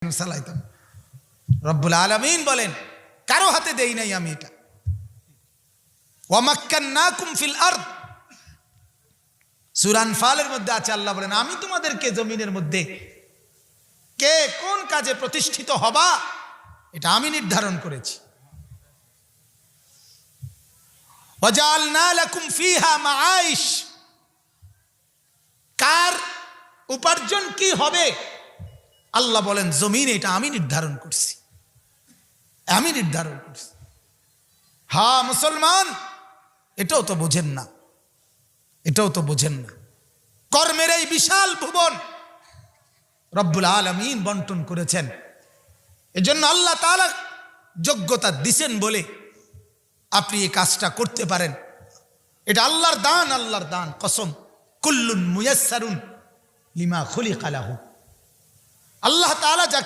চালাইতাম। রব্বুল আলামিন বলেন কারো হাতে দেই নাই আমি এটা। ওয়া মাক্কান্নাকুম ফিল আরদ, সূরা আনফালের মধ্যে আছে, আল্লাহ বলেন আমি তোমাদেরকে জমিনের মধ্যে কে কোন কাজে প্রতিষ্ঠিত হবা এটা আমি নির্ধারণ করেছি। ওয়াজআলনা লাকুম ফিহা মাআইশ, কার উপার্জন কি হবে আল্লাহ বলেন জমিন এটা আমি নির্ধারণ করছি, আমি নির্ধারণ করছি। হ্যাঁ মুসলমান, এটাও তো বোঝেন না, এটাও তো বোঝেন না। কর্মের এই বিশাল ভুবন রব্বুল আলামিন বন্টন করেছেন। এজন্য আল্লাহ তাআলা যোগ্যতা দিছেন বলে আপনি এই কাজটা করতে পারেন। এটা আল্লাহর দান, আল্লাহর দান, কসম। কুল্লুন মুয়াসসারুন লিমা খুলিকা লাহু। আল্লাহ তাআলা যাকে